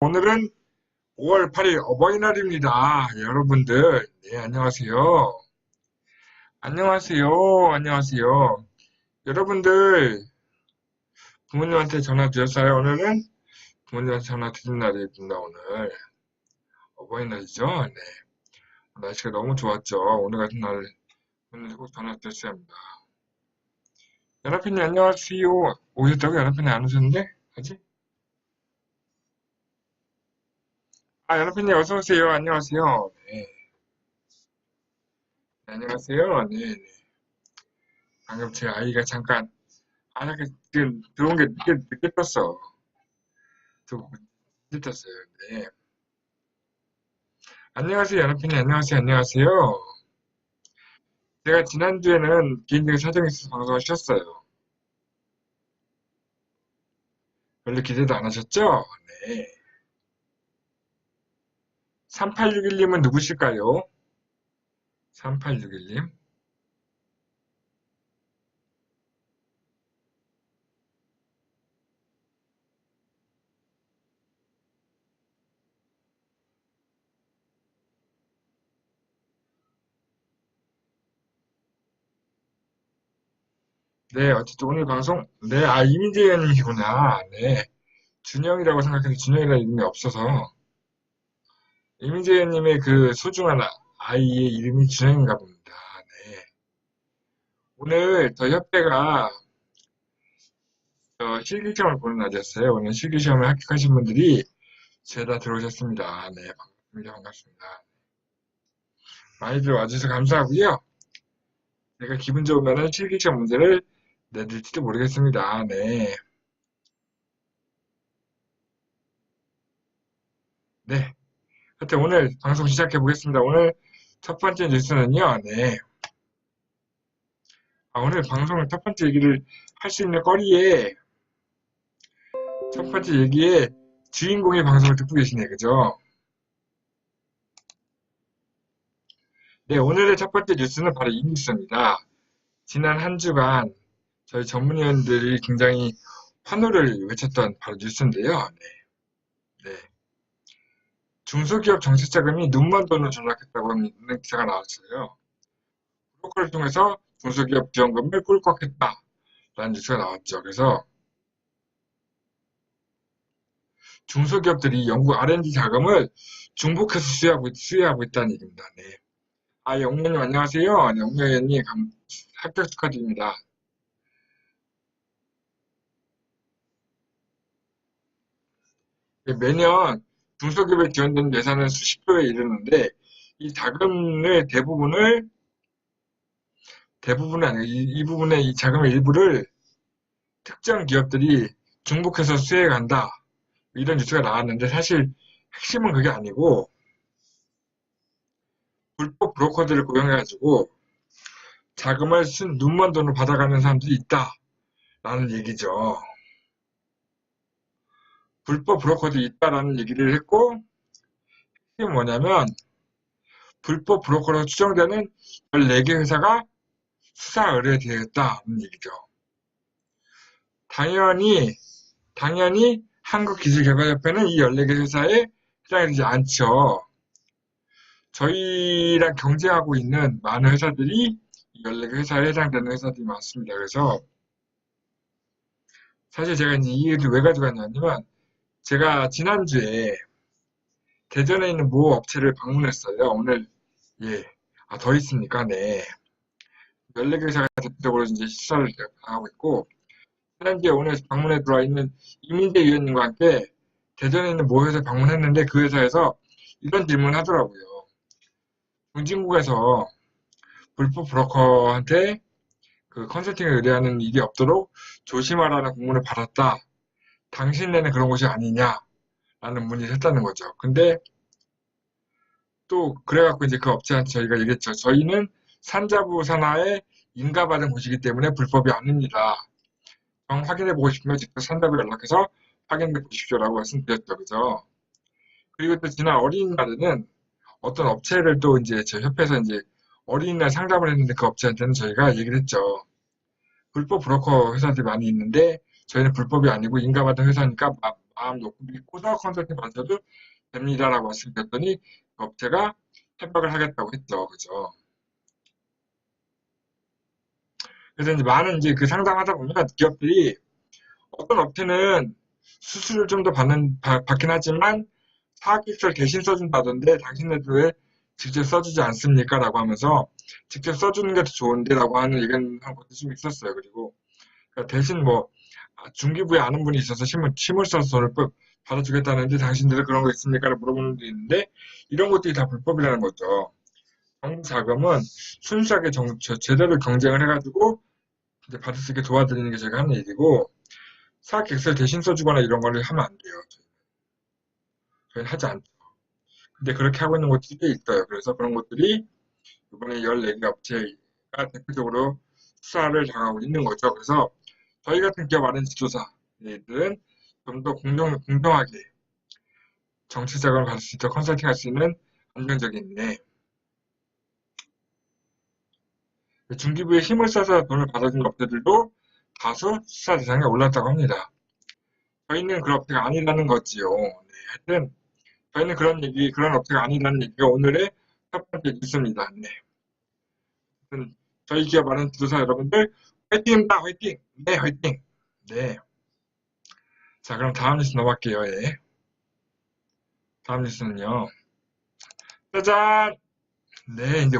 오늘은 5월 8일 어버이날입니다. 여러분들, 네, 안녕하세요. 안녕하세요. 안녕하세요. 여러분들, 부모님한테 전화 드렸어요? 오늘은 부모님한테 전화 드린 날입니다. 오늘 어버이날이죠. 네. 날씨가 너무 좋았죠. 오늘 같은 날 오늘 꼭 전화 드렸어야 합니다. 연합회님 안녕하세요. 오셨다고? 연합회님 안 오셨는데? 아직? 아, 연합회님 어서 오세요. 안녕하세요. 네. 네, 안녕하세요. 네, 네. 방금 제 아이가 잠깐 지금 들어온 게 늦게 떴어. 좀 늦게 떴어요. 네. 안녕하세요, 연합회님. 안녕하세요, 안녕하세요. 제가 지난주에는 개인적인 사정이 있어서 방송을 쉬었어요. 별로 기대도 안 하셨죠? 네. 3861님은 누구실까요? 3861님. 네, 어쨌든 오늘 방송, 네, 아, 이민재 의원님이구나. 네. 준영이라고 생각했는데 준영이라는 이름이 없어서, 이민재 의원님의 그 소중한 아이의 이름이 준영인가 봅니다. 네. 오늘 저 협회가 실기시험을 보는 날이었어요. 오늘 실기시험에 합격하신 분들이 죄다 들어오셨습니다. 네, 반갑습니다. 반갑습니다. 많이들 와주셔서 감사하고요. 제가 기분 좋으면 실기시험 문제를 내드릴지도 모르겠습니다. 네. 네. 하여튼 오늘 방송 시작해 보겠습니다. 오늘 첫 번째 뉴스는요. 네. 아, 오늘 방송을 첫 번째 얘기를 할 수 있는 거리에 첫 번째 얘기에 주인공이 방송을 듣고 계시네. 그죠? 네, 오늘의 첫 번째 뉴스는 바로 이 뉴스입니다. 지난 한 주간 저희 전문위원들이 굉장히 환호를 외쳤던 바로 뉴스인데요. 네, 네. 중소기업 정책자금이 눈만 돈을 전락했다고 하는 기사가 나왔어요. 브로커를 통해서 중소기업 지원금을 꿀꺽했다라는 뉴스가 나왔죠. 그래서 중소기업들이 연구 R&D 자금을 중복해서 수혜하고 있다는 얘기입니다. 네. 아, 영무님 안녕하세요. 네, 영무님 합격 축하드립니다. 매년 중소기업에 지원되는 예산은 수십 조에 이르는데 이 자금의 대부분은 아니고 이 부분의 이 자금의 일부를 특정 기업들이 중복해서 수혜해 간다. 이런 뉴스가 나왔는데 사실 핵심은 그게 아니고 불법 브로커들을 고용해가지고 자금을 쓴 눈먼 돈을 받아가는 사람들이 있다라는 얘기죠. 불법 브로커들이 있다라는 얘기를 했고 이게 뭐냐면 불법 브로커로 추정되는 14개 회사가 수사 의뢰되었다는 얘기죠. 당연히 한국기술개발협회는 이 14개 회사에 해당이 되지 않죠. 저희랑 경쟁하고 있는 많은 회사들이 이 14개 회사에 해당되는 회사들이 많습니다. 그래서 사실 제가 이제 이 얘기를 왜 가져갔냐면 제가 지난주에 대전에 있는 모 업체를 방문했어요. 오늘 예. 아, 더 있습니까? 네. 14개 회사가 대표적으로 이제 시사를 하고 있고 지난주에 오늘 방문에 들어와 있는 이민재 위원님과 함께 대전에 있는 모 회사 방문했는데 그 회사에서 이런 질문을 하더라고요. 중진국에서 불법 브로커한테 그 컨설팅을 의뢰하는 일이 없도록 조심하라는 공문을 받았다. 당신네는 그런 곳이 아니냐라는 문의를 했다는 거죠. 근데 또 그래갖고 이제 그 업체한테 저희가 얘기했죠. 저희는 산자부 산하에 인가받은 곳이기 때문에 불법이 아닙니다. 확인해보고 싶으면 직접 산자부에 연락해서 확인해 보십시오라고 말씀드렸죠. 그죠? 그리고 또 지난 어린이날에는 어떤 업체를 또 이제 저희 협회에서 이제 어린이날 상담을 했는데 그 업체한테는 저희가 얘기를 했죠. 불법 브로커 회사들이 많이 있는데 저희는 불법이 아니고 인가받은 회사니까 마음 놓고 믿고서 컨설팅 받으셔도 됩니다라고 말씀드렸더니 그 업체가 협박을 하겠다고 했죠. 그죠? 그래서 이제 많은 이제 그 상담하다 보면 기업들이 어떤 업체는 수수료를 좀 더 받긴 하지만 사학기술 대신 써준다던데 당신네들 왜 직접 써주지 않습니까? 라고 하면서 직접 써주는 게 더 좋은데 라고 하는 의견 한 것도 좀 있었어요. 그리고 그러니까 대신 뭐 중기부에 아는 분이 있어서 힘을 써서 돈을 받아주겠다는데 당신들은 그런 거 있습니까? 라고 물어보는 게 있는데 이런 것들이 다 불법이라는 거죠. 정부 자금은 순수하게 제대로 경쟁을 해가지고 이제 받을 수 있게 도와드리는 게 저희가 하는 일이고 사학객설 대신 써주거나 이런 거를 하면 안 돼요. 저희는 하지 않죠. 근데 그렇게 하고 있는 곳들이 꽤 있어요. 그래서 그런 곳들이 이번에 14개 업체가 대표적으로 수사를 당하고 있는 거죠. 그래서 저희 같은 기업 R&D 지도사들은 좀 더 공정하게 정치 자금을 받을 수 있도록 컨설팅 할 수 있는 안정적인 중기부에 힘을 써서 돈을 받아준 업체들도 다수 수사 대상에 올랐다고 합니다. 저희는 그런 업체가 아니라는 거지요. 하여튼 저희는 그런 업체가 아니라는 얘기가 오늘의 첫 번째 뉴스입니다. 저희 기업 많은 지도사 여러분들 화이팅입니다. 화이팅! 네, 화이팅! 네. 자, 그럼 다음 뉴스 넘어갈게요. 예. 다음 뉴스는요. 짜잔! 네, 이제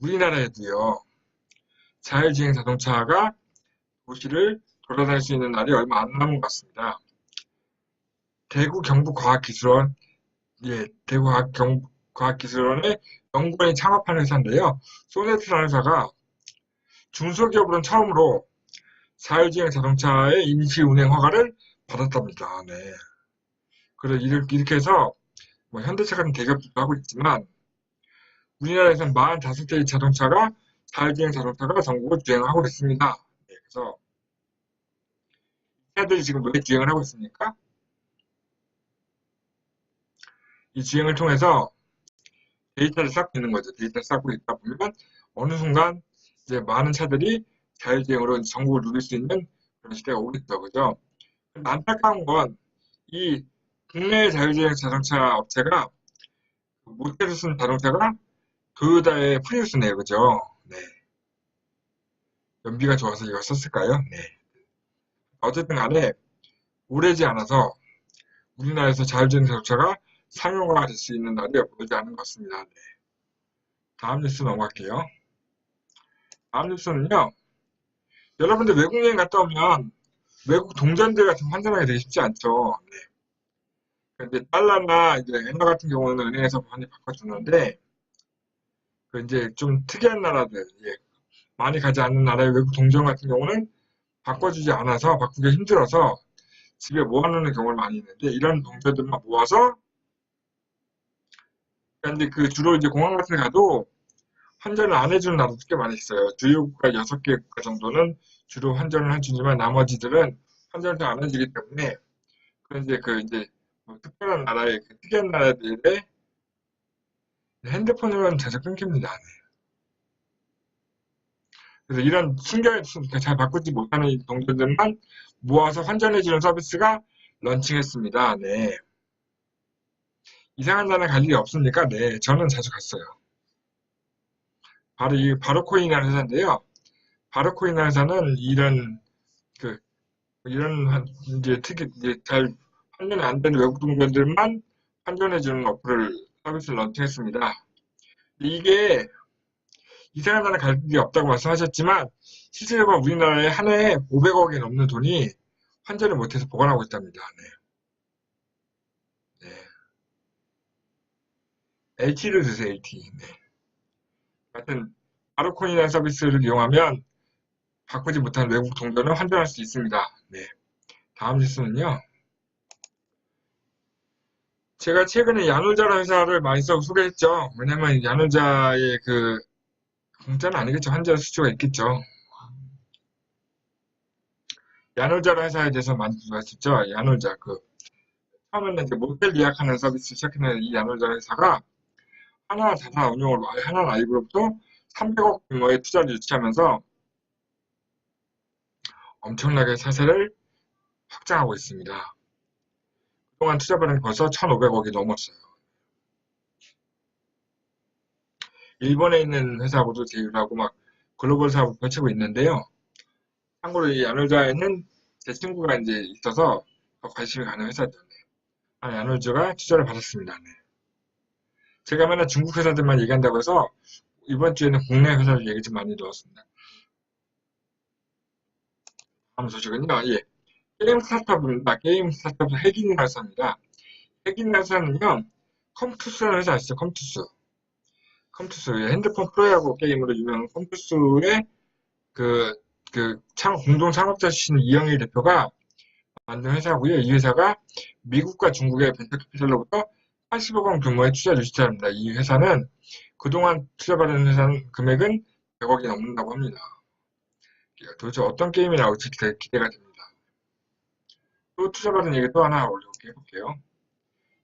우리나라에도요. 자율주행 자동차가 도시를 돌아다닐 수 있는 날이 얼마 안 남은 것 같습니다. 대구 경북과학기술원, 과학기술원의 연구원이 창업한 회사인데요. 소네트라는 회사가 중소기업으로는 처음으로 자율주행 자동차의 임시 운행 허가를 받았답니다. 네. 그래서 이렇게 해서 뭐 현대차 같은 대기업들도 하고 있지만 우리나라에서는 45대의 자율주행 자동차가 전국을 주행하고 있습니다. 네, 그래서 이 차들이 지금 왜 주행을 하고 있습니까? 이 주행을 통해서 데이터를 쌓고 있는 거죠. 데이터를 쌓고 있다 보면 어느 순간 이제 많은 차들이 자율주행으로 전국을 누릴 수 있는 그런 시대가 오겠죠. 그죠? 안타까운 건 이 국내 자율주행 자동차 업체가 모델을 쓴 자동차가 토요타의 프리우스네요. 그죠? 네. 연비가 좋아서 이걸 썼을까요? 네. 어쨌든 간에 오래지 않아서 우리나라에서 자율주행 자동차가 상용화가 될 수 있는 날이 멀지 않은 것 같습니다. 네. 다음 뉴스 넘어갈게요. 다음 뉴스는요. 여러분들 외국 여행 갔다 오면 외국 동전들 같은 거 환전하기 되게 쉽지 않죠. 네. 근데 달러나 이제 엔화 같은 경우는 은행에서 많이 바꿔주는데 그 이제 좀 특이한 나라들, 많이 가지 않는 나라의 외국 동전 같은 경우는 바꿔주지 않아서 바꾸기 힘들어서 집에 모아놓는 경우가 많이 있는데 이런 동전들만 모아서 근데 그 주로 이제 공항 같은 데 가도 환전을 안 해주는 나라도 꽤 많이 있어요. 주요 국가 6개 국가 정도는 주로 환전을 해주지만 나머지들은 환전을 안 해주기 때문에 그 이제 뭐 특별한 나라의 그 특이한 나라들의 핸드폰으로는 자주 끊깁니다. 그래서 이런 신경을 잘 바꾸지 못하는 동전들만 모아서 환전해주는 서비스가 런칭했습니다. 네. 이상한 나라 갈 일이 없습니까? 네. 저는 자주 갔어요. 바로 이 바로코인이라는 회사인데요. 바로코인이라는 회사는 그, 이제 잘 환전이 안 되는 외국 동전들만 환전해주는 어플을 서비스를 런칭했습니다. 이게 이상한 나라 갈 일이 없다고 말씀하셨지만 실제로 우리나라에 한 해에 500억이 넘는 돈이 환전을 못해서 보관하고 있답니다. 네. LT를 드세요, LT. 네. 하여튼 바로코인이라는 서비스를 이용하면 바꾸지 못한 외국 동전을 환전할 수 있습니다. 네. 다음 뉴스는요. 제가 최근에 야놀자라는 회사를 많이 소개했죠. 왜냐면 야놀자의 그 공짜는 아니겠죠. 환전 수수료가 있겠죠. 야놀자라는 회사에 대해서 많이 아시죠? 야놀자 처음에는 이제 모텔 예약하는 서비스 시작했는 이 야놀자 회사가 하나 자사 운용으로 하나 라이브로부터 300억 규모의 투자를 유치하면서 엄청나게 사세를 확장하고 있습니다. 그동안 투자받은 벌써 1,500억이 넘었어요. 일본에 있는 회사하고도 제휴하고 막 글로벌 사업을 펼치고 있는데요. 참고로 이 야놀자에는 제 친구가 이제 있어서 더 관심이 가는 회사죠. 야놀자가 투자를 받았습니다. 네. 제가 맨날 중국 회사들만 얘기한다고 해서 이번 주에는 국내 회사들 얘기 좀 많이 넣었습니다. 다음 소식은요. 예. 게임 스타트업입니다. 게임 스타트업 핵인 회사입니다. 핵인 회사는요. 컴투스라는 회사 아시죠? 컴투스. 컴투스. 핸드폰 프로야구 게임으로 유명한 컴투스의 그, 공동 창업자신 이영일 대표가 만든 회사고요. 이 회사가 미국과 중국의 벤처캐피탈로부터 80억 원 규모의 투자를 유치합니다. 이 회사는 그동안 투자받은 금액은 100억이 넘는다고 합니다. 도대체 어떤 게임이 나올지 기대가 됩니다. 또 투자받은 얘기 또 하나 해볼게요.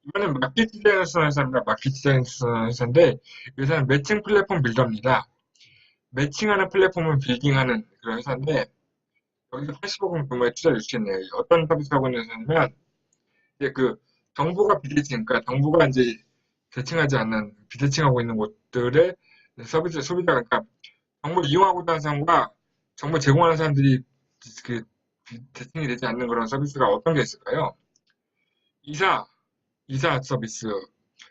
이번엔 마켓 디자인을 쓰는 회사입니다. 마켓 디자인을 쓰는 회사인데 이 회사는 매칭 플랫폼 빌더입니다. 매칭하는 플랫폼을 빌딩하는 그런 회사인데 여기서 80억 원 규모의 투자를 유치했네요. 어떤 서비스를 하고 있는 회사냐면 이제 그 정보가 비대칭, 그러니까 정보가 이제 대칭하지 않는 비대칭하고 있는 곳들의 서비스 소비자, 그러니까 정보를 이용하고 있는 사람과 정보 제공하는 사람들이 그 대칭이 되지 않는 그런 서비스가 어떤 게 있을까요? 이사 서비스,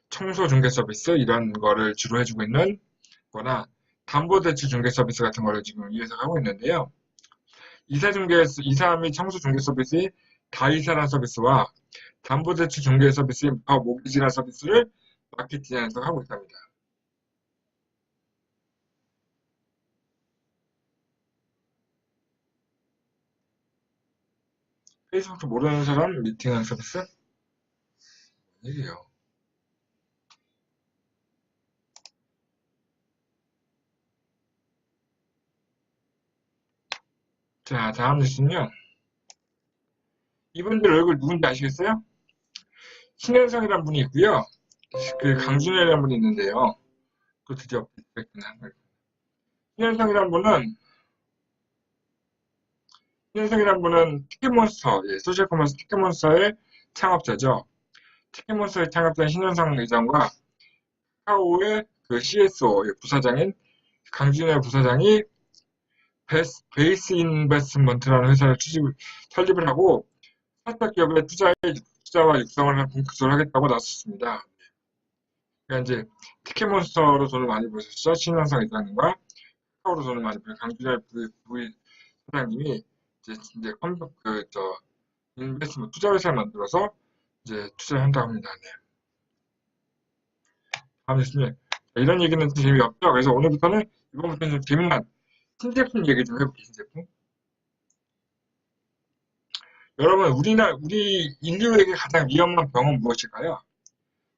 청소 중개 서비스 이런 거를 주로 해주고 있는 거나 담보대출 중개 서비스 같은 거를 지금 이 회사가 하고 있는데요. 이사 및 청소 중개 서비스의 다이사라는 서비스와 담보대출 중개 서비스인 모기지라는 서비스를 마켓 디자인에서 하고 있답니다. 페이스북도 모르는 사람 미팅하는 서비스? 뭔 얘기예요? 자, 다음 뉴스는요. 이분들 얼굴 누군지 아시겠어요? 신현성이라는 분이 있고요. 그 강준현이라는 분이 있는데요. 또 드디어 업데이트가 한 거예요. 신현성이라는 분은 티켓몬스터, 소셜 커머스 티켓몬스터의 창업자죠. 티켓몬스터의 창업자인 신현성 회장과 카카오의 그 CSO 부사장인 강준현 부사장이 베이스 인베스트먼트라는 회사를 설립을 하고 스타트업 기업의 투자와 육성을 본격적으로 하겠다고 나섰습니다. 그러니까 이제 티켓몬스터로 돈을 많이 버셨죠. 신현성 회장님과 카카오로 돈을 많이 버신 강준현 부사장님이 이제 인베스트먼트 투자 회사를 만들어서 이제 투자를 한다고 합니다. 네. 다음 뉴스는 이런 얘기는 좀 재미없죠. 그래서 오늘부터는 이번부터는 좀 재미난 신제품 얘기 좀 해볼게요. 신제품. 여러분, 우리 인류에게 가장 위험한 병은 무엇일까요?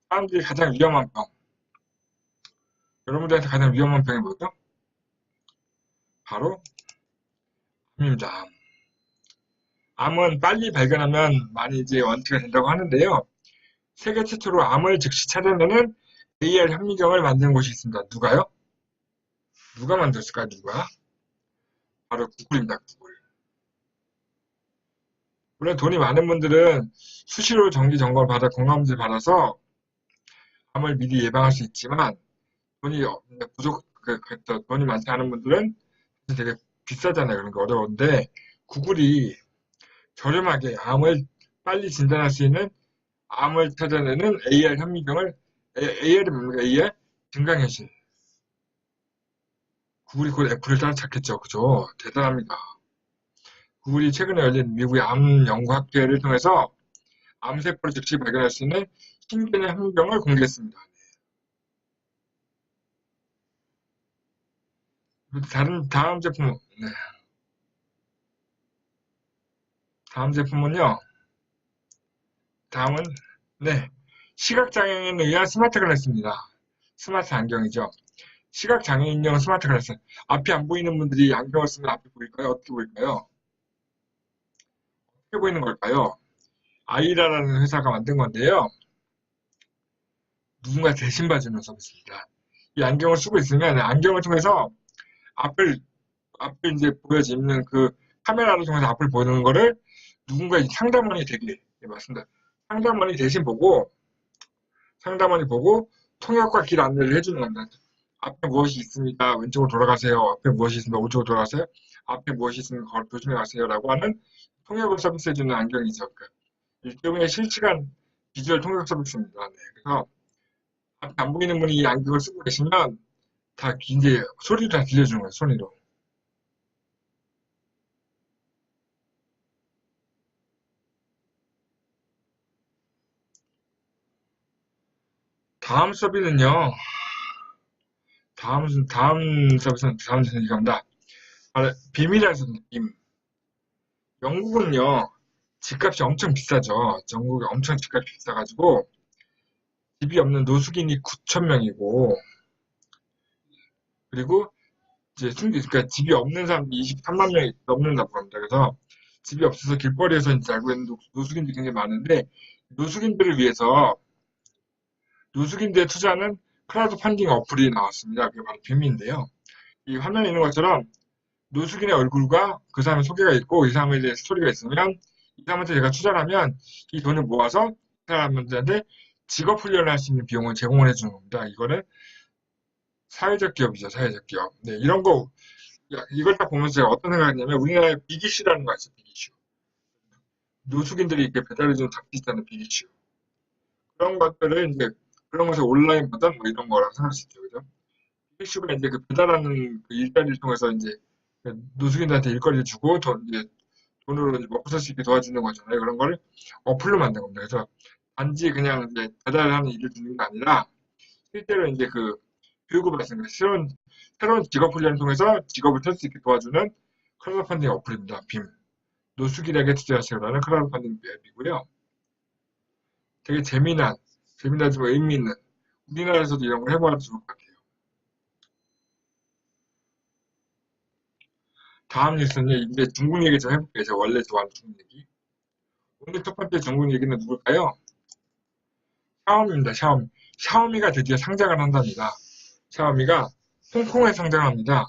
사람들이 가장 위험한 병. 여러분들한테 가장 위험한 병이 뭐죠? 바로 암입니다. 암은 빨리 발견하면 많이 이제 완치가 된다고 하는데요. 세계 최초로 암을 즉시 찾아내는 AR 현미경을 만든 곳이 있습니다. 누가요? 누가 만들었을까요? 누가? 바로 구글입니다. 구글. 물론 돈이 많은 분들은 수시로 정기 점검을 받아 건강검진을 받아서 암을 미리 예방할 수 있지만 돈이 돈이 많지 않은 분들은 되게 비싸잖아요. 그러니까 어려운데 구글이 저렴하게 암을 빨리 진단할 수 있는 암을 찾아내는 AR 현미경을 AR이 뭡니까? AR 증강현실. 구글이 곧 애플을 따라잡겠죠. 그죠? 대단합니다. 구글이 최근에 열린 미국의 암 연구학회를 통해서 암세포를 즉시 발견할 수 있는 신개념 현미경을 공개했습니다. 다음 제품, 네. 다음 제품은요. 다음은, 네. 시각장애인에 의한 스마트 글래스입니다. 스마트 안경이죠. 시각장애인용 스마트 글래스. 앞이 안 보이는 분들이 안경을 쓰면 앞이 보일까요? 어떻게 보일까요? 어떻게 보이는 걸까요? 아이라라는 회사가 만든 건데요. 누군가 대신 봐주는 서비스입니다. 이 안경을 쓰고 있으면 안경을 통해서 앞을 이제 보여지는 그 카메라를 통해서 앞을 보는 거를 누군가 상담원이 되게, 예, 맞습니다. 상담원이 보고 통역과 길 안내를 해주는 겁니다. 앞에 무엇이 있습니다. 왼쪽으로 돌아가세요. 앞에 무엇이 있습니다. 오른쪽으로 돌아가세요. 앞에 무엇이 있으면 조심히 가세요라고 하는 통역을 서비스해주는 안경이죠. 그러니까 일종의 실시간 비주얼 통역 서비스입니다. 네. 그래서 앞에 안 보이는 분이 이 안경을 쓰고 계시면 다 이제 소리로 다 들려주는 거예요. 소리로. 다음 서비스는요. 다음 서비스는 이겁니다. 빔이라서 빔. 영국은요. 집값이 엄청 비싸죠. 영국이 엄청 집값이 비싸가지고 집이 없는 노숙인이 9천 명이고 그리고 이제 그러니까 집이 없는 사람이 23만 명이 넘는다고 합니다. 그래서 집이 없어서 길거리에서 이제 알고 있는 노숙인들이 굉장히 많은데 노숙인들을 위해서 노숙인들에 투자하는 크라우드 펀딩 어플이 나왔습니다. 그게 바로 빔인데요. 이 화면에 있는 것처럼 노숙인의 얼굴과 그 사람의 소개가 있고 이 사람에 대해 스토리가 있으면 이 사람한테 제가 투자를 하면 이 돈을 모아서 이 사람한테 직업 훈련을 할 수 있는 비용을 제공을 해주는 겁니다. 이거는 사회적 기업이죠, 사회적 기업. 네, 이런 거, 이걸 딱 보면서 제가 어떤 생각을 했냐면 우리나라에 비기슈라는 거 있어요, 비기슈. 노숙인들이 이렇게 배달해주는 잡지 있잖아요, 비기슈. 그런 것들을 이제 그런 것을 온라인 버전 뭐 이런 거라고 생각할 수 있죠, 그죠? 비기슈가 이제 그 배달하는 그 일자리를 통해서 이제 노숙인들한테 일거리를 주고 이제 돈으로 이제 먹고 살 수 있게 도와주는 거잖아요. 그런 거를 어플로 만든 겁니다. 그래서 단지 그냥 이제 배달하는 일을 주는 게 아니라 실제로 이제 그 교육을 받습니다. 새로운 직업 훈련을 통해서 직업을 펼 수 있게 도와주는 크라우드 펀딩 어플입니다. 빔. 노숙인에게 투자하세요라는 크라우드 펀딩 앱이고요. 되게 재미나지만 의미 있는 우리나라에서도 이런 걸 해봐도 좋을 것 같아요. 다음 뉴스는 이제 중국 얘기 좀 해볼게요. 제가 원래 좋아하는 중국 얘기. 오늘 첫 번째 중국 얘기는 누굴까요? 샤오미입니다. 샤오미. 샤오미가 드디어 상장을 한답니다. 샤오미가 홍콩에 상장합니다.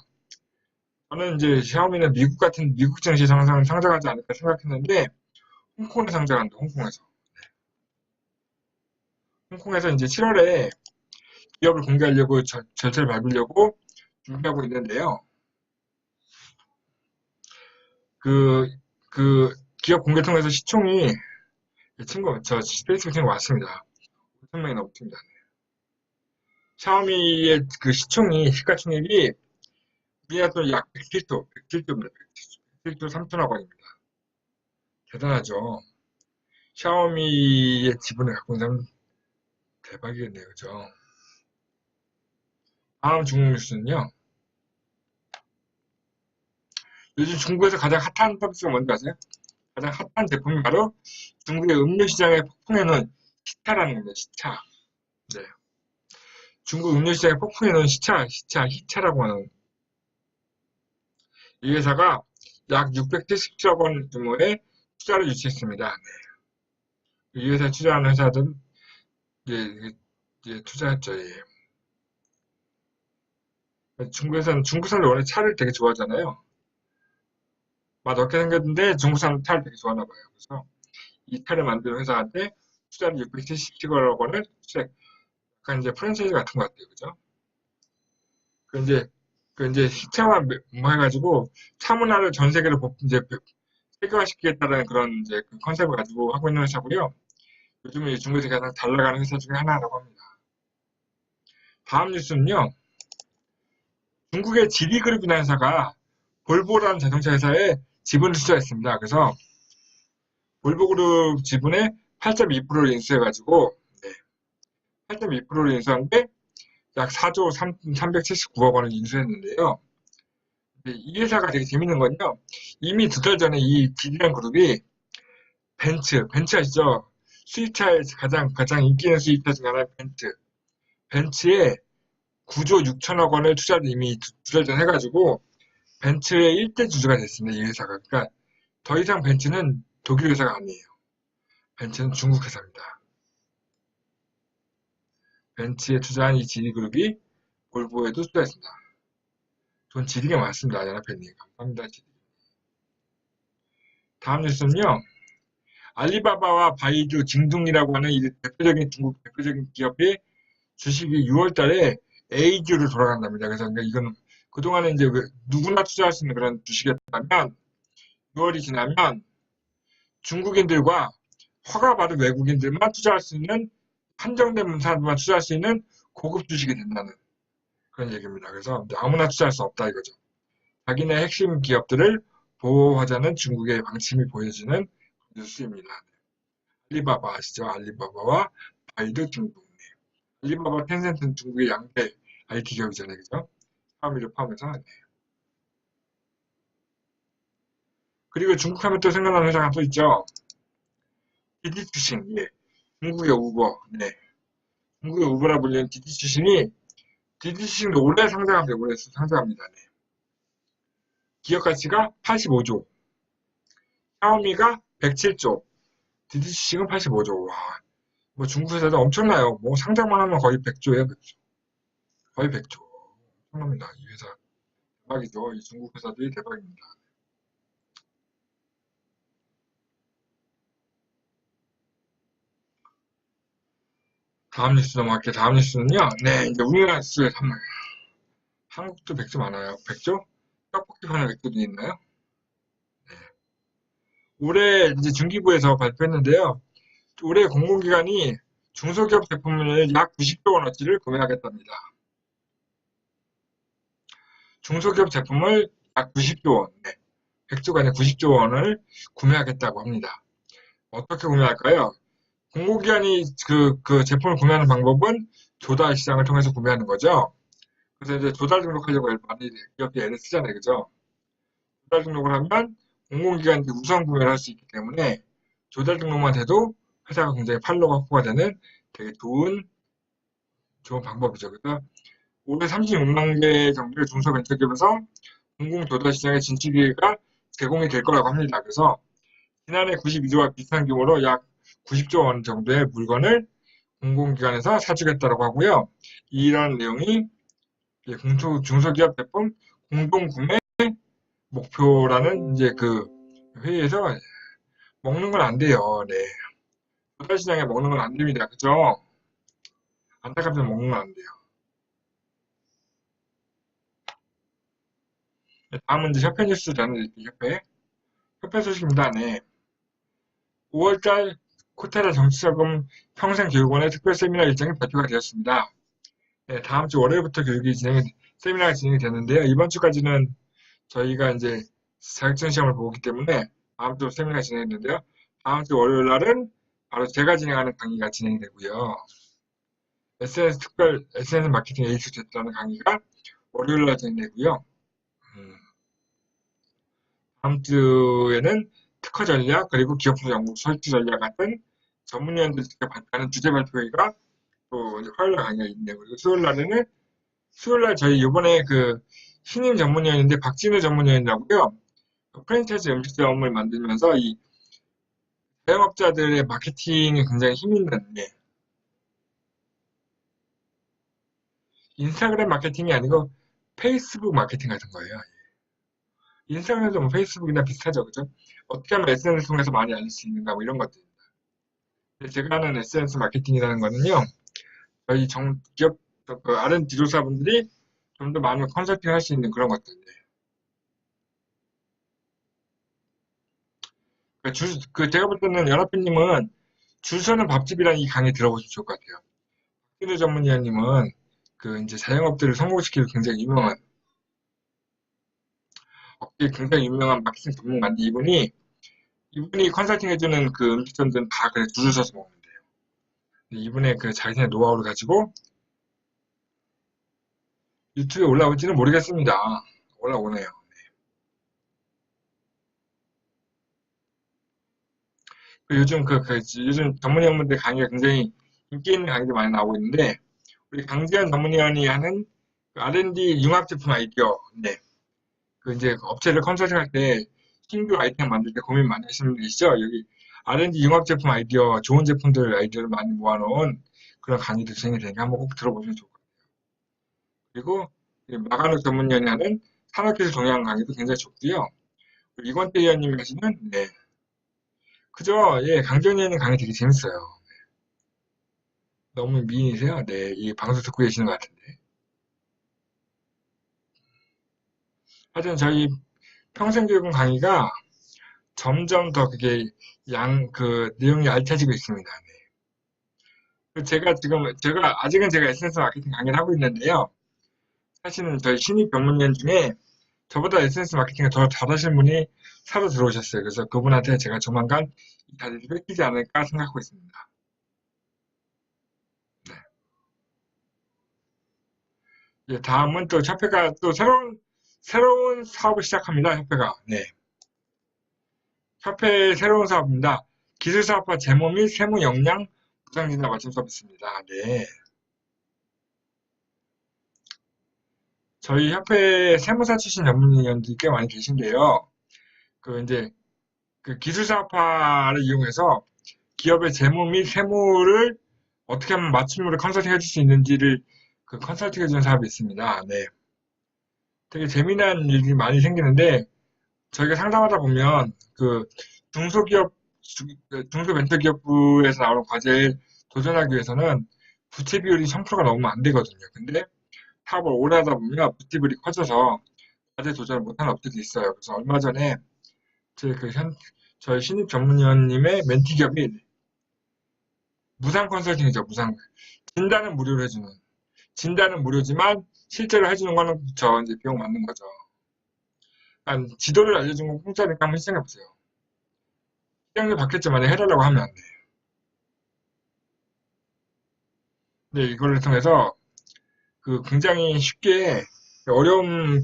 저는 이제 샤오미는 미국 증시 상장하지 않을까 생각했는데 홍콩에 상장한다. 홍콩에서. 홍콩에서 이제 7월에 기업을 공개하려고 절차를 밟으려고 준비하고 있는데요. 그, 그 기업 공개 통해서 시총이 저 페이스북 친구 왔습니다. 5천 명이 넘습니다. 샤오미의 그 시가총액이 우리나라 돈약 107조입니다. 107조 3천억 원입니다. 대단하죠. 샤오미의 지분을 갖고 있는 사람 대박이겠네요. 그죠? 다음 중국 뉴스는요. 요즘 중국에서 가장 핫한 서비스가 뭔지 아세요? 가장 핫한 제품이 바로 중국의 음료 시장에 폭풍해 놓은 시차라는 겁니다. 시차. 네. 중국 음료 시장에 폭풍해 놓은 히차라고 하는 이 회사가 약 677억 원 규모의 투자를 유치했습니다. 네. 이 회사에 투자하는 회사들은 투자했죠. 예. 중국 사람들 원래 차를 되게 좋아하잖아요. 맛없게 생겼는데 중국 사람들 차를 되게 좋아하나 봐요. 그래서 이 차를 만드는 회사한테 투자를 677억 원을 투자, 약간 이제 프랜차이즈 같은 것 같아요. 그죠? 그 이제 시차화 뭐 해가지고 차 문화를 전 세계로 이제 세계화시키겠다는 그런 이제 그 컨셉을 가지고 하고 있는 회사고요. 요즘에 중국에서 가장 잘 나가는 회사 중에 하나라고 합니다. 다음 뉴스는요. 중국의 지리그룹이라는 회사가 볼보라는 자동차 회사에 지분을 투자했습니다. 그래서 볼보그룹 지분의 8.2%를 인수해가지고 네, 8.2%를 인수한 게 약 4조 379억 원을 인수했는데요. 이 회사가 되게 재밌는 건요. 이미 두 달 전에 이 지리란 그룹이 벤츠 아시죠? 수입차에 가장 인기 있는 수입차 중에 하나는 벤츠에 9조 6천억 원을 투자를 이미 두 달 전에 해가지고 벤츠의 1대 주주가 됐습니다. 이 회사가. 그러니까 더 이상 벤츠는 독일 회사가 아니에요. 벤츠는 중국 회사입니다. 벤츠에 투자한 이 지리그룹이 볼보에도 투자했습니다. 돈 지리게 많습니다. 연합회님. 감사합니다. 지리. 다음 뉴스는요. 알리바바와 바이두, 징둥이라고 하는 이 대표적인 중국 대표적인 기업의 주식이 6월 달에 A주로 돌아간답니다. 그래서 그러니까 이건 그동안에 이제 누구나 투자할 수 있는 그런 주식이었다면 6월이 지나면 중국인들과 허가받은 외국인들만 투자할 수 있는 한정된 사람들만 투자할 수 있는 고급 주식이 된다는 그런 얘기입니다. 그래서 아무나 투자할 수 없다 이거죠. 자기네 핵심 기업들을 보호하자는 중국의 방침이 보여지는 뉴스입니다. 알리바바 아시죠? 알리바바와 바이두 중국. 알리바바, 텐센트는 중국의 양대 IT 기업이잖아요. 그죠? 샤오미를 포함해서. 네. 그리고 중국 하면 또 생각나는 회사가 또 있죠. 디디추싱. 예. 중국의 우버. 네. 중국의 우버라 불리는 디디추싱이 디디추싱도 올해 상장합니다. 올해 상장합니다. 네. 기업 가치가 85조. 샤오미가 107조. 디디추싱은 85조. 와. 뭐 중국 회사도 엄청나요. 뭐 상장만 하면 거의 100조예요. 100조. 거의 100조. 엄청납니다. 이 회사. 대박이죠. 이 중국 회사들이 대박입니다. 다음 뉴스 넘어갈게요. 다음 뉴스는요. 네, 이제 우리나라 뉴스에 한국도 100조 많아요. 100조? 떡볶이 파는 100조도 있나요? 네. 올해 이제 중기부에서 발표했는데요. 올해 공공기관이 중소기업 제품을 약 90조 원어치를 구매하겠답니다. 중소기업 제품을 약 90조 원, 네. 100조가 아니라 90조 원을 구매하겠다고 합니다. 어떻게 구매할까요? 공공기관이 그 제품을 구매하는 방법은 조달 시장을 통해서 구매하는 거죠. 그래서 이제 조달 등록하려고 많이 기업이 애를 쓰잖아요. 그죠? 조달 등록을 하면 공공기관이 우선 구매를 할 수 있기 때문에 조달 등록만 해도 회사가 굉장히 판로가 확보가 되는 되게 좋은 방법이죠. 그래서 올해 36만 개 정도의 중소벤처기업에서 공공조달 시장의 진출 기회가 제공이 될 거라고 합니다. 그래서 지난해 92조와 비슷한 규모로 약 90조 원 정도의 물건을 공공기관에서 사주겠다고 하고요. 이런 내용이 중소기업 제품 공동구매 목표라는 이제 그 회의에서 먹는 건 안 돼요. 네. 조달 시장에 먹는 건 안 됩니다. 그죠? 안타깝지만 먹는 건 안 돼요. 네, 다음은 이제 협회 뉴스 전해드릴게요. 협회 소식입니다. 네. 5월달 코테라 정치자금 평생교육원의 특별 세미나 일정이 발표가 되었습니다. 네, 다음 주 월요일부터 세미나가 진행이 되는데요. 이번 주까지는 저희가 이제 자격증 시험을 보기 때문에 다음 주 세미나가 진행됐는데요. 다음 주 월요일 날은 바로 제가 진행하는 강의가 진행이 되고요. SNS 마케팅 A2Z라는 강의가 월요일 날 진행되고요. 다음 주에는 특허 전략 그리고 기업부 연구 설치 전략 같은 전문위원들이 직접 발표하는 주제 발표회가 또 화요일 날 강의가 있네요. 그리고 수요일 날 저희 이번에 그 신임 전문위원인데 박진우 전문위원이라고요. 프랜차이즈 음식점을 만들면서 이 자영업자들의 마케팅에 굉장히 힘 있는 인스타그램 마케팅이 아니고 페이스북 마케팅 같은 거예요. 인스타그램도 뭐 페이스북이나 비슷하죠, 그죠? 어떻게 하면 SNS 통해서 많이 알릴 수 있는가, 뭐 이런 것들. 제가 하는 SNS 마케팅이라는 거는요, 저희 기업, R&D 조사분들이 좀 더 많은 컨설팅 할 수 있는 그런 것들인데. 제가 볼 때는 연합회님은 줄 서는 밥집이라는 이 강의 들어보시면 좋을 것 같아요. 박진우 전문위원님은 이제 자영업들을 성공시키는 굉장히 굉장히 유명한 마케팅 전문가인데 이분이 컨설팅 해주는 그 음식점들은 다 그냥 줄을 서서 먹는데요. 이분의 그 자신의 노하우를 가지고 유튜브에 올라올지는 모르겠습니다. 올라오네요. 요즘 전문위원분들 강의가 굉장히 인기 있는 강의도 많이 나오고 있는데, 우리 강지현 전문위원이 하는 그 R&D 융합제품 아이디어, 네. 이제 업체를 컨설팅할 때 신규 아이템 만들 때 고민 많이 하시는 분 계시죠? 여기 R&D 융합제품 아이디어, 좋은 제품들 아이디어를 많이 모아놓은 그런 강의도 진행이 되니까 한번 꼭 들어보시면 좋을 것 같아요. 그리고 마가노 전문위원이 하는 산업기술 동향 강의도 굉장히 좋고요. 이권태 위원님이 하시는 그죠? 예, 강정리님 강의 되게 재밌어요. 너무 미인이세요? 네, 이 방송 듣고 계시는 것 같은데. 하여튼 저희 평생교육은 강의가 점점 더 그게 내용이 알차지고 있습니다. 제가 아직은 제가 에센스 마케팅 강의를 하고 있는데요. 사실은 저희 신입 전문위원 중에 저보다 에센스 마케팅을 더 잘하시는 분이 새로 들어오셨어요. 그래서 그분한테 제가 조만간 이 자리를 뺏기지 않을까 생각하고 있습니다. 네. 예, 다음은 또 협회가 또 새로운 사업을 시작합니다. 협회가. 네. 협회의 새로운 사업입니다. 기술사업화 제모 및 세무 역량 부상진단 맞춤 서비스입니다. 네. 저희 협회에 세무사 출신 전문위원들이 꽤 많이 계신데요. 이제 그 기술사업화를 이용해서 기업의 재무 및 세무를 어떻게 하면 맞춤으로 컨설팅 해줄 수 있는지를 컨설팅 해주는 사업이 있습니다. 네. 되게 재미난 일이 많이 생기는데 저희가 상담하다 보면 중소벤처기업부에서 나오는 과제에 도전하기 위해서는 부채 비율이 1000%가 넘으면 안 되거든요. 근데 사업을 오래 하다 보면 부채 비율이 커져서 과제 도전을 못하는 업체도 있어요. 그래서 얼마 전에 저희 신입 전문위원님의 멘티 기업이 무상 컨설팅이죠. 무상. 진단은 무료로 해주는. 진단은 무료지만 실제로 해주는 거는 저 이제 비용 맞는 거죠. 지도를 알려준 건 공짜니까 한번 시청해보세요. 시장료 받겠지 만약 해달라고 하면 안 돼. 네, 이거를 통해서 굉장히 쉽게 어려운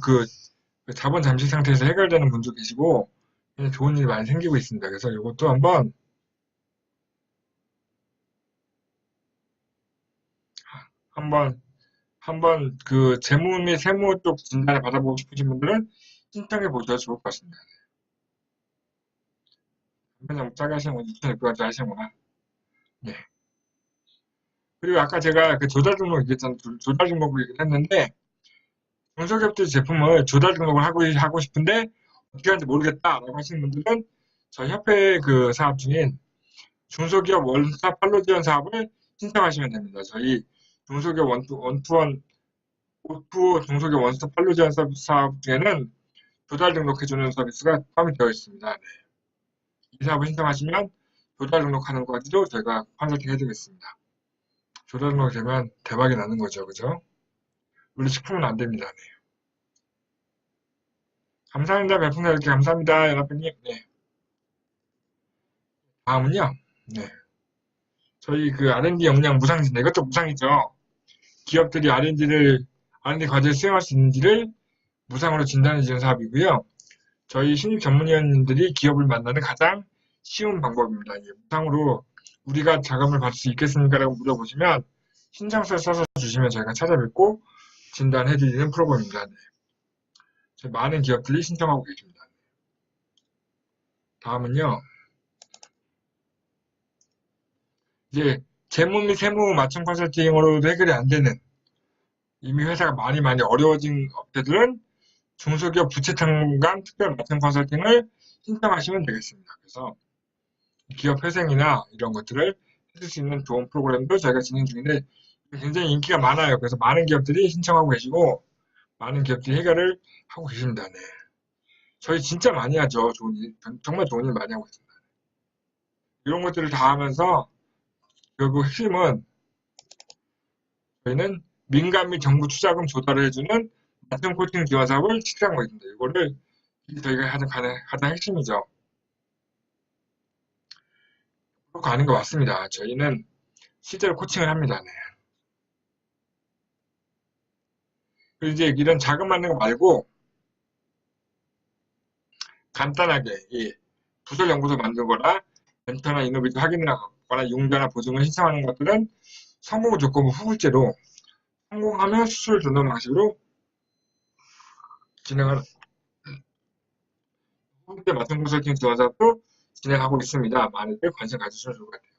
자본 잠식 상태에서 해결되는 분도 계시고 좋은 일이 많이 생기고 있습니다. 그래서 이것도 한번 재무 및 세무 쪽 진단을 받아보고 싶으신 분들은 신청해 보셔도 좋을 것 같습니다. 한번 짜게 하시는구나. 2,600원짜리 하시는구나. 네. 그리고 아까 제가 조달 등록 얘기했잖아요. 조달 등록을 얘기했는데 중소기업들 제품을 조달 등록을 하고 싶은데 어떻게 하는지 모르겠다라고 하시는 분들은 저희 협회 사업 중인 중소기업 원스톱 판로 지원 사업을 신청하시면 됩니다. 저희 중소기업 원투원 오프 중소기업 원스톱 판로 지원 사업 중에는 조달 등록해주는 서비스가 포함이 되어 있습니다. 네. 이 사업을 신청하시면 조달 등록하는 것까지도 저희가 컨설팅 해드리겠습니다. 조달 등록되면 대박이 나는 거죠. 그죠? 물론 식품은 안 됩니다. 네. 감사합니다. 별풍선 이렇게 감사합니다. 여러분님. 네. 다음은요. 네. 저희 R&D 역량 무상진단. 이것도 무상이죠. 기업들이 R&D 과제를 수행할 수 있는지를 무상으로 진단해 주는 사업이고요. 저희 신입 전문위원님들이 기업을 만나는 가장 쉬운 방법입니다. 무상으로 우리가 자금을 받을 수 있겠습니까? 라고 물어보시면 신청서 써서 주시면 저희가 찾아뵙고 진단해 드리는 프로그램입니다. 네. 많은 기업들이 신청하고 계십니다. 다음은요. 이제 재무 및 세무 맞춤 컨설팅으로도 해결이 안 되는 이미 회사가 많이 어려워진 업체들은 중소기업 부채탕감 특별 맞춤 컨설팅을 신청하시면 되겠습니다. 그래서 기업 회생이나 이런 것들을 해줄 수 있는 좋은 프로그램도 저희가 진행 중인데 굉장히 인기가 많아요. 그래서 많은 기업들이 신청하고 계시고 많은 기업들이 해결을 하고 계십니다. 네. 저희 진짜 많이 하죠. 좋은 일, 정말 좋은 일 많이 하고 있습니다. 이런 것들을 다 하면서 결국 핵심은 저희는 민간 및 정부 투자금 조달을 해주는 맞춤 코칭 지원 사업을 실시하고 있습니다. 이거를 저희가 가장 핵심이죠. 그렇고 아닌 것 맞습니다. 저희는 실제로 코칭을 합니다. 네. 그리고 이제 이런 자금 받는 거 말고 간단하게 부설 연구소 만들거나 멘토나 이노베이터 확인하거나 융자나 보증을 신청하는 것들은 성공 조건부 후불제로 성공하면 수수료를 주는 방식으로 진행하는 후불제 맞춤 컨설팅 지원 사업도 진행하고 있습니다. 많이들 관심 가주시면 좋을 것 같아요.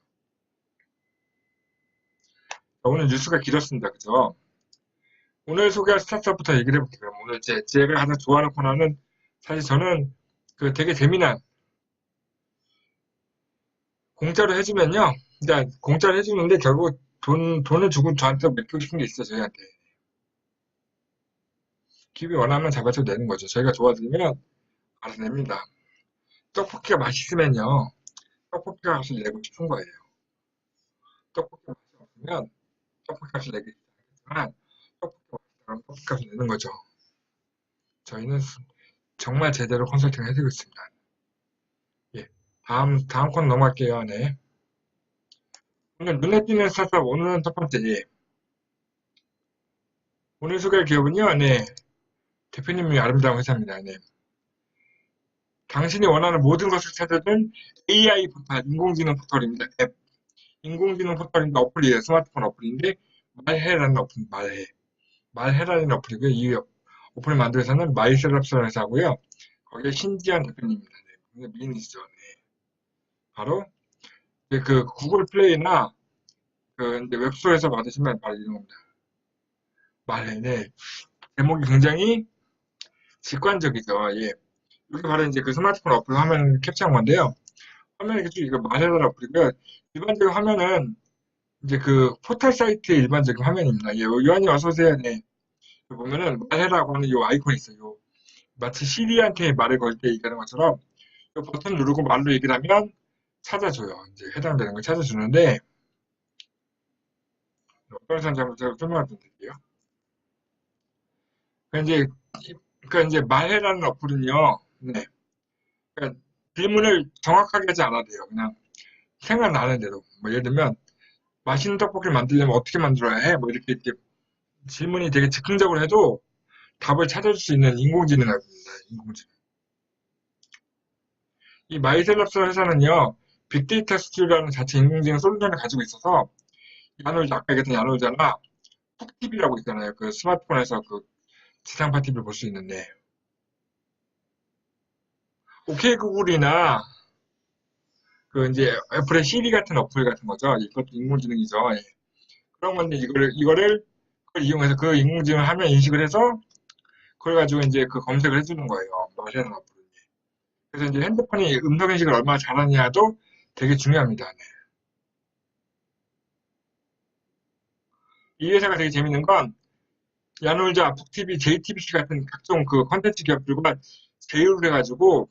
오늘 뉴스가 길었습니다. 그죠? 오늘 소개할 스타트업부터 얘기를 해볼게요. 오늘 제가 가장 좋아하는 코너는 사실 저는 되게 재미난 공짜로 해주면요. 그러니까 공짜로 해주는데 결국 돈을 주고 저한테 맡기고 싶은 게 있어요, 저희한테. 기업이 원하면 잡아서 내는 거죠. 저희가 도와드리면 알아서 냅니다. 떡볶이가 맛있으면요. 떡볶이 값을 내고 싶은 거예요. 떡볶이 맛이 없으면 떡볶이 값을 내기 싫지만 떡볶이 맛있다면 떡볶이 값을 내는 거죠. 저희는 정말 제대로 컨설팅을 해드리고 있습니다. 예. 다음 건 넘어갈게요. 네. 오늘 눈에 띄는 스타트업 오늘은 첫 번째. 예. 오늘 소개할 기업은요. 네. 대표님이 아름다운 회사입니다. 네. 당신이 원하는 모든 것을 찾아준 AI 포털, 인공지능 포털입니다. 앱. 인공지능 포털인데 어플이에요. 스마트폰 어플인데 말해라는 어플, 말해. 말해라는 어플이고요. 이 어플을 만든 회사는 마이셀럽스라는 회사고요. 거기에 신지한 대표님입니다. 네. 미인이시죠. 네. 바로 그 구글 플레이나 그 이제 웹스토어에서 받으시면 바로 이런 겁니다. 말해. 네. 제목이 굉장히 직관적이죠. 예. 이게 바로 이제 그 스마트폰 어플 화면 캡처한 건데요. 화면에 이렇게 쭉 이거 말해라 어플이고요. 일반적인 화면은 이제 그 포털 사이트의 일반적인 화면입니다. 예, 요한이 어서 오세요. 네. 보면은 말해라고 하는 요 아이콘이 있어요. 요 마치 시리한테 말을 걸 때 얘기하는 것처럼 요 버튼 누르고 말로 얘기를 하면 찾아줘요. 이제 해당되는 걸 찾아주는데 어떤 회사인지 한번 제가 설명을 좀 드릴게요. 그러니까 이제 말해라는 어플은요. 네. 그러니까 질문을 정확하게 하지 않아도 돼요. 그냥 생각나는 대로. 뭐 예를 들면 맛있는 떡볶이를 만들려면 어떻게 만들어야 해? 뭐 이렇게 질문이 되게 즉흥적으로 해도 답을 찾아줄 수 있는 인공지능 앱입니다. 인공지능. 이 마이셀럽스 회사는요, 빅데이터 스튜디오라는 자체 인공지능 솔루션을 가지고 있어서 야놀자, 아까 얘기했던 야놀자나 푹TV라고 있잖아요. 그 스마트폰에서 그 지상파 TV를 볼 수 있는데 오케이 구글이나 그 이제 애플의 시리 같은 어플 같은 거죠. 이것도 인공지능이죠. 예. 그런 건데 그걸 이용해서 그 인공지능 화면 인식을 해서 그걸 가지고 이제 그 검색을 해주는 거예요. 말하는 어플. 그래서 이제 핸드폰이 음성 인식을 얼마나 잘하느냐도 되게 중요합니다. 네. 이 회사가 되게 재밌는 건 야놀자, 북TV, JTBC 같은 각종 그 컨텐츠 기업들과 제휴를 해가지고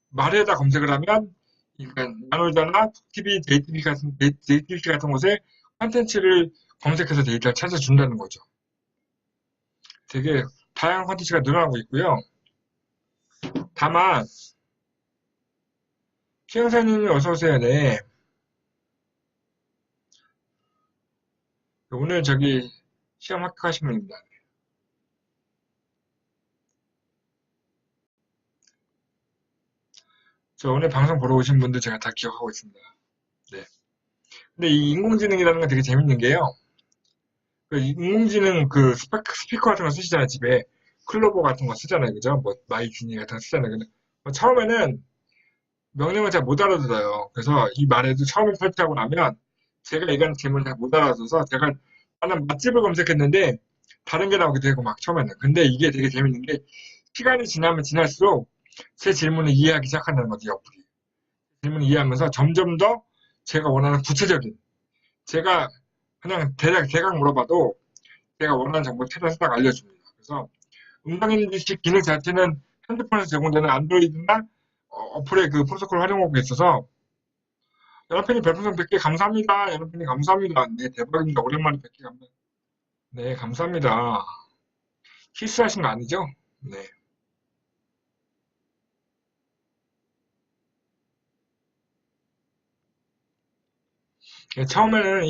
말에다 검색을 하면 그러니까 야놀자나 북TV, JTBC 같은 곳에 컨텐츠를 검색해서 데이터를 찾아준다는 거죠. 되게 다양한 컨텐츠가 늘어나고 있고요. 다만 최영사님이 어서 오세요. 네. 오늘 저기 시험 합격하신 분입니다. 저 오늘 방송 보러 오신 분들 제가 다 기억하고 있습니다. 네. 근데 이 인공지능이라는 건 되게 재밌는 게요. 그 인공지능 그 스피커 같은 거 쓰시잖아요, 집에. 클로버 같은 거 쓰잖아요, 그죠? 뭐, 마이큐니 같은 거 쓰잖아요. 근데 뭐 처음에는 명령을 잘 못 알아들어요. 그래서 이 말에도 처음에 설치하고 나면 제가 얘기하는 질문을 잘 못 알아들어서 제가 나는 맛집을 검색했는데 다른 게 나오기도 하고 막 처음에는. 근데 이게 되게 재밌는 게 시간이 지나면 지날수록 제 질문을 이해하기 시작한다는 거죠, 이 어플이. 질문을 이해하면서 점점 더 제가 원하는 구체적인 제가 그냥 대강 물어봐도 제가 원하는 정보를 찾아서 딱 알려줍니다. 그래서 음성인식 기능 자체는 핸드폰에서 제공되는 안드로이드나 어플의 그 프로토콜을 활용하고 있어서 연합편이 별풍선 100개 감사합니다. 연합편이 감사합니다. 네, 대박입니다. 오랜만에 100개 감사합니다. 네, 감사합니다. 실수하신 거 아니죠? 네. 예, 처음에는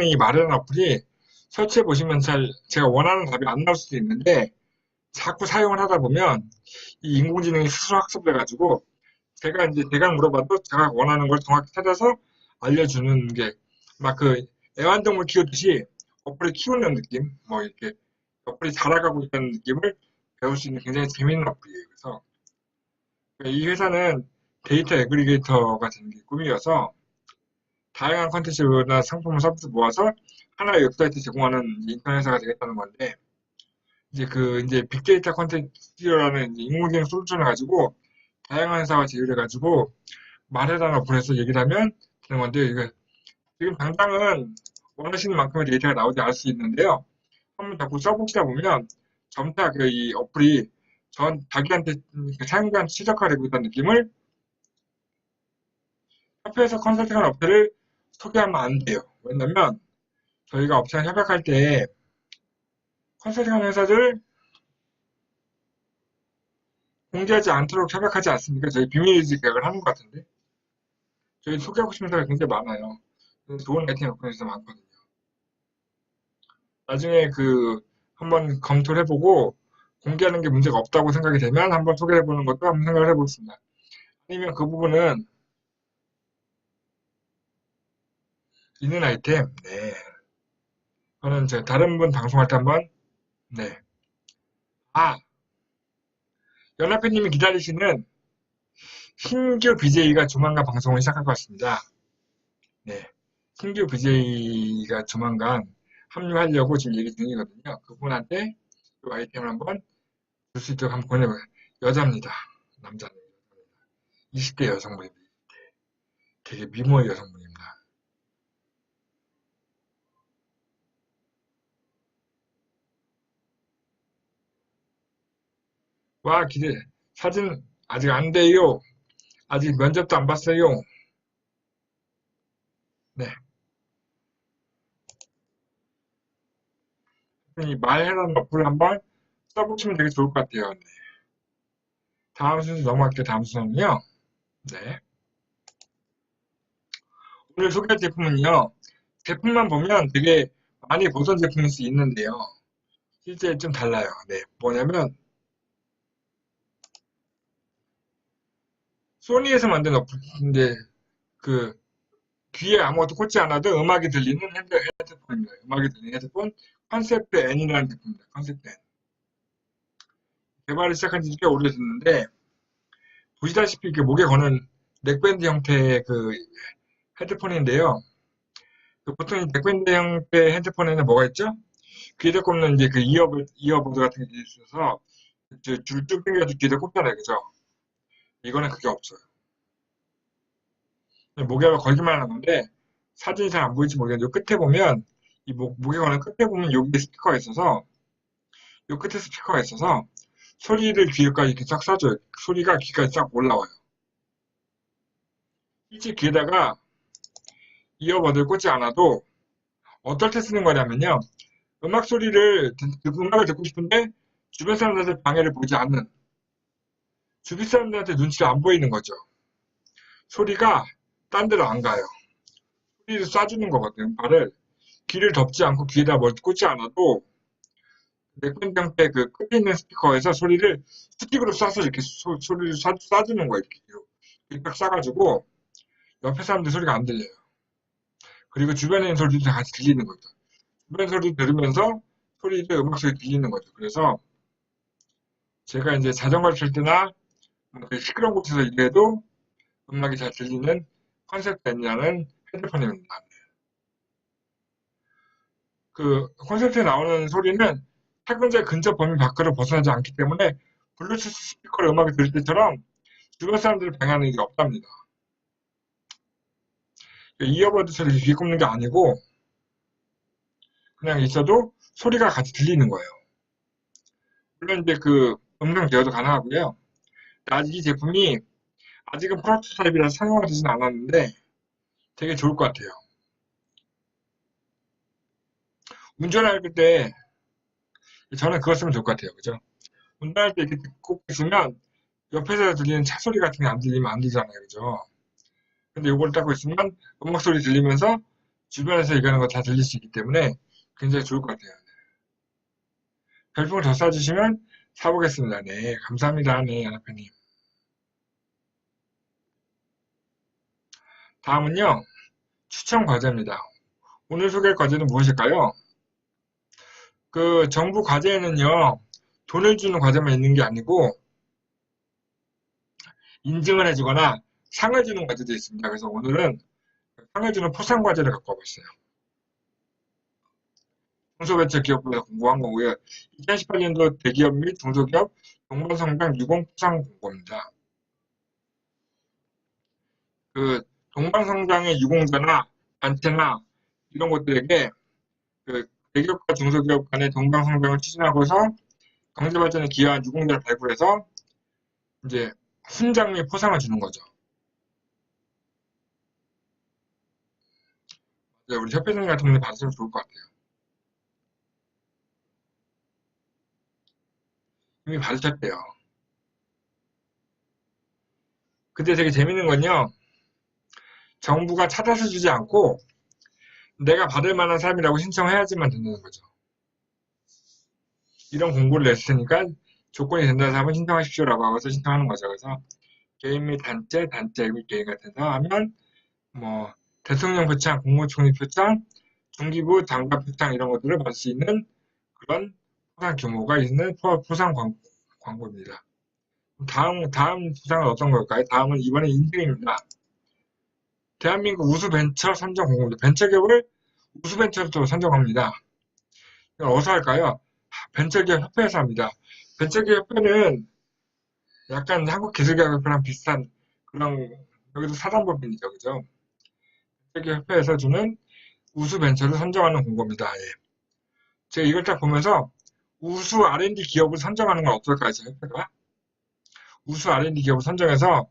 이 마른 어플이 설치해 보시면 잘 제가 원하는 답이 안 나올 수도 있는데 자꾸 사용을 하다 보면 이 인공지능이 스스로 학습을 해가지고 제가 이제 대강 물어봐도 제가 원하는 걸 정확히 찾아서 알려주는 게 막 그 애완동물 키우듯이 어플을 키우는 느낌, 뭐 이렇게 어플이 자라가고 있다는 느낌을 배울 수 있는 굉장히 재밌는 어플이에요. 그래서 이 회사는 데이터 애그리게이터가 되는 게 꿈이어서 다양한 컨텐츠나 상품 서비스 모아서 하나의 웹사이트 제공하는 인터넷 회사가 되겠다는 건데 이제 빅데이터 컨텐츠라는 인공지능 솔루션을 가지고 다양한 회사와 제휴를 해가지고 말해라는 어플에서 얘기를 하면 건데요. 이거 지금 당장은 원하시는 만큼의 데이터가 나오지 않을 수 있는데요. 한번 자꾸 써보시다 보면 점차 그 이 어플이 자기한테 사용자한테 최적화되고 있다는 느낌을 협회에서 컨설팅하는 업체를 소개하면 안 돼요. 왜냐면 저희가 업체랑 협약할 때 컨설팅하는 회사들 공개하지 않도록 협약하지 않습니까? 저희 비밀유지 계약을 하는 것 같은데 저희 소개하고 싶은 회사가 굉장히 많아요. 좋은 아이템 업체에서 많거든요. 나중에 한번 검토를 해보고 공개하는 게 문제가 없다고 생각이 되면 한번 소개해보는 것도 한번 생각을 해보겠습니다. 아니면 그 부분은 있는 아이템, 네. 저는 제가 다른 분 방송할 때 한번, 네. 아, 연합회님이 기다리시는 신규 BJ가 조만간 방송을 시작할 것 같습니다. 네. 신규 BJ가 조만간 합류하려고 지금 얘기 중이거든요. 그분한테 이 아이템을 한번 줄 수 있도록 한번 보내봐요. 여자입니다. 남자는. 20대 여성분입니다. 되게 미모의 여성분입니다. 와, 기대. 사진 아직 안 돼요. 아직 면접도 안 봤어요. 네. 이 말해라는 어플을 한번 써보시면 되게 좋을 것 같아요. 네. 다음 순서 넘어갈게요. 다음 순서는요. 네. 오늘 소개할 제품은요. 제품만 보면 되게 많이 보던 제품일 수 있는데요. 실제 좀 달라요. 네. 뭐냐면 소니에서 만든 어플인데 그 귀에 아무것도 꽂지 않아도 음악이 들리는 헤드폰입니다. 음악이 들리는 헤드폰 컨셉트 N이라는 제품입니다. 컨셉트 N. 개발을 시작한 지 꽤 오래됐는데 보시다시피 이렇게 목에 거는 넥밴드 형태의 헤드폰인데요. 보통 이 넥밴드 형태의 헤드폰에는 뭐가 있죠? 귀에다 꼽는 이제 이어버드 같은 게 있어서 줄 쭉 당겨가지고 귀에다 꼽잖아요. 그죠? 이거는 그게 없어요. 목에 걸기만 하는 건데 사진이 잘 안 보일지 모르겠는데 요 끝에 보면 목에 거는 끝에 보면 여기 스피커가 있어서 요 끝에 스피커가 있어서 소리를 귀에까지 이렇게 싹 쏴줘요. 소리가 귀까지 싹 올라와요. 실제 귀에다가 이어버드를 꽂지 않아도 어떨 때 쓰는 거냐면요. 음악을 듣고 싶은데 주변 사람들한테 방해를 보지 않는 주변 사람들한테 눈치가 안 보이는 거죠. 소리가 딴 데로 안 가요. 소리를 쏴주는 거거든요. 음파를 귀를 덮지 않고 귀에다 뭘 꽂지 않아도 넥밴드 형태 그 끝에 있는 스피커에서 소리를 스틱으로 쏴서 이렇게 소리를 쏴주는 거예요. 이렇게 딱 쏴가지고 옆에 사람들 소리가 안 들려요. 그리고 주변에 있는 소리도 다 같이 들리는 거죠. 주변 소리 들으면서 소리도 음악 소리 들리는 거죠. 그래서 제가 이제 자전거를 탈 때나 시끄러운 곳에서 일해도 음악이 잘 들리는 컨셉트이라는 헤드폰입니다. 콘셉트에 나오는 소리는 타근제 근접 범위 밖으로 벗어나지 않기 때문에 블루투스 스피커로 음악을 들을 때처럼 주변 사람들을 방해하는 일이 없답니다. 이어버드 소리를 귀에 꼽는 게 아니고 그냥 있어도 소리가 같이 들리는 거예요. 물론 이제 음성 제어도 가능하고요. 아직 이 제품이 아직은 프로토타입이라서 상용화 되진 않았는데 되게 좋을 것 같아요. 운전할 때 저는 그거 쓰면 좋을 것 같아요. 그죠? 운전할 때 이렇게 꼭 있으면 옆에서 들리는 차 소리 같은 게 안 들리면 안 되잖아요. 그죠? 근데 이걸 따고 있으면 음악 소리 들리면서 주변에서 얘기하는 거 다 들릴 수 있기 때문에 굉장히 좋을 것 같아요. 별풍을 더 쏴주시면 사보겠습니다. 네, 감사합니다. 네, 연합회님. 다음은요, 추천 과제입니다. 오늘 소개할 과제는 무엇일까요? 정부 과제에는요, 돈을 주는 과제만 있는 게 아니고, 인증을 해주거나 상을 주는 과제도 있습니다. 그래서 오늘은 상을 주는 포상 과제를 갖고 와봤어요. 중소벤처기업부에서 공고한 거고요. 2018년도 대기업 및 중소기업 동반성장 유공 포상 공고입니다. 동방성장의 유공자나 단체나 이런 것들에게 그 대기업과 중소기업 간의 동방성장을 추진하고서 경제발전에 기여한 유공자를 발굴해서 이제 훈장 및 포상을 주는 거죠. 우리 협회장 같은 분이 받으시면 좋을 것 같아요. 이미 받으셨대요. 근데 되게 재밌는 건요. 정부가 찾아서 주지 않고 내가 받을 만한 사람이라고 신청해야지만 된다는 거죠. 이런 공고를 냈으니까 조건이 된다는 사람은 신청하십시오라고 하고서 신청하는 거죠. 그래서 개인 및 단체 및 개인 같은 사 하면 뭐 대통령 표창, 국무총리 표창, 중기부 장관 표창 이런 것들을 받을 수 있는 그런 포상 규모가 있는 포상 광고입니다. 다음 포상은 어떤 걸까요? 다음은 이번에 인증입니다. 대한민국 우수벤처 선정 공고입니다. 벤처기업을 우수벤처로 선정합니다. 이걸 어디서 할까요? 벤처기업 협회에서 합니다. 벤처기업 협회는 약간 한국기술기업협회랑 비슷한 그런 여기도 사단법인이죠, 그죠? 벤처기업 협회에서 주는 우수벤처를 선정하는 공고입니다. 예. 제가 이걸 딱 보면서 우수 R&D 기업을 선정하는 건 어떨까요, 제 협회가? 우수 R&D 기업을 선정해서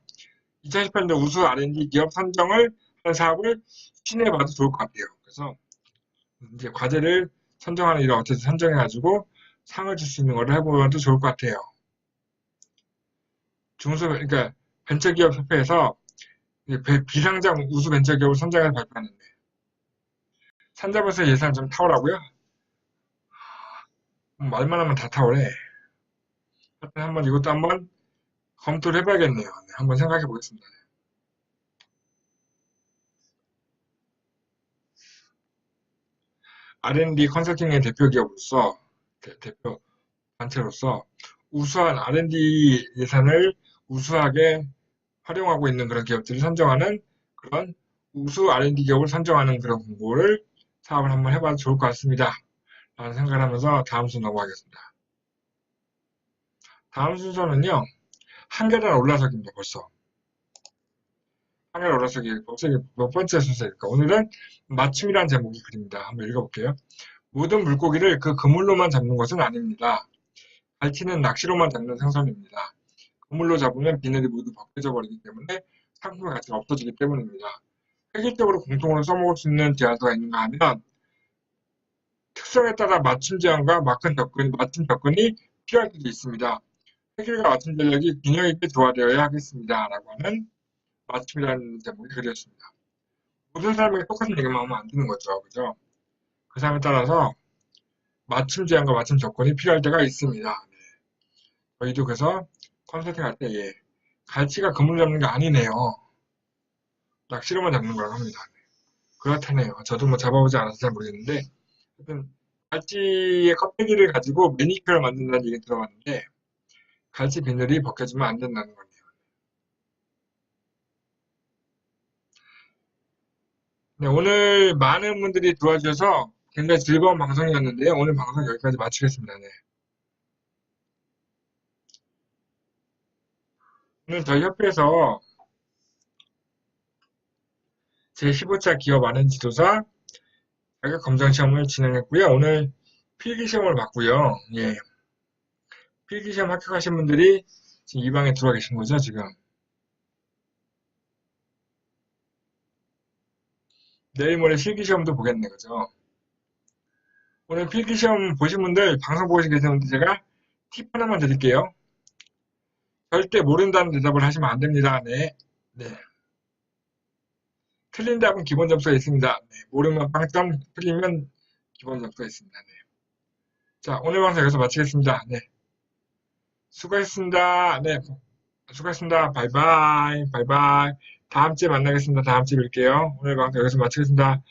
2018년 우수 R&D 기업 선정을 하는 사업을 추진해봐도 좋을 것 같아요. 그래서 이제 과제를 선정하는 일을 어쨌든 선정해가지고 상을 줄 수 있는 거를 해보면 좋을 것 같아요. 그러니까 벤처기업 협회에서 비상장 우수 벤처기업을 선정해서 발표하는데 산자부에서 예산 좀 타오라고요? 말만 하면 다 타오래. 하여튼 한번 이것도 한번 검토를 해봐야겠네요. 네, 한번 생각해 보겠습니다. R&D 컨설팅의 대표 기업으로서 대표 단체로서 우수한 R&D 예산을 우수하게 활용하고 있는 그런 기업들을 선정하는 그런 우수 R&D 기업을 선정하는 그런 공고를 사업을 한번 해봐도 좋을 것 같습니다. 라는 생각을 하면서 다음 순서 넘어가겠습니다. 다음 순서는요. 한 계단 올라서기입니다. 벌써. 한 계단 올라서기 벌써 몇 번째 순서일까? 오늘은 맞춤이라는 제목이 글입니다. 한번 읽어볼게요. 모든 물고기를 그 그물로만 잡는 것은 아닙니다. 갈치는 낚시로만 잡는 생선입니다. 그물로 잡으면 비늘이 모두 벗겨져 버리기 때문에 상품의 가치가 없어지기 때문입니다. 획일적으로 공통으로 써먹을 수 있는 제안서가 있는가 하면 특성에 따라 맞춤 제안과 맞춤 접근이 필요할 때도 있습니다. 획일과 맞춤 전략이 균형 있게 조화되어야 하겠습니다. 라고 하는 맞춤이라는 제목이 그렸습니다. 모든 사람에게 똑같은 얘기만 하면 안 되는 거죠. 그죠? 그 사람에 따라서 맞춤 제안과 맞춤 접근이 필요할 때가 있습니다. 네. 저희도 그래서 컨설팅 할 때, 예. 갈치가 그물 잡는 게 아니네요. 낚시로만 잡는 거라고 합니다. 그렇다네요. 저도 뭐 잡아보지 않아서 잘 모르겠는데, 하여튼, 갈치의 껍데기를 가지고 매니큐어를 만든다는 얘기 들어봤는데, 갈치 비늘이 벗겨지면 안 된다는 거네요. 네, 오늘 많은 분들이 도와주셔서 굉장히 즐거운 방송이었는데요. 오늘 방송 여기까지 마치겠습니다. 네. 오늘 저희 협회에서 제15차 기업 아는 지도사 자격 검정 시험을 진행했고요. 오늘 필기 시험을 봤고요. 예. 필기 시험 합격하신 분들이 지금 이 방에 들어와 계신 거죠, 지금. 내일 모레 실기 시험도 보겠네, 그죠? 오늘 필기 시험 보신 분들, 방송 보고 계신 분들 제가 팁 하나만 드릴게요. 절대 모른다는 대답을 하시면 안 됩니다. 네. 네. 틀린 답은 기본 점수가 있습니다. 네. 모르면 빵점, 틀리면 기본 점수가 있습니다. 네. 자, 오늘 방송 여기서 마치겠습니다. 네. 수고했습니다. 네. 수고했습니다. 바이바이. 바이바이. 다음 주에 만나겠습니다. 다음 주에 뵐게요. 오늘 방송 여기서 마치겠습니다.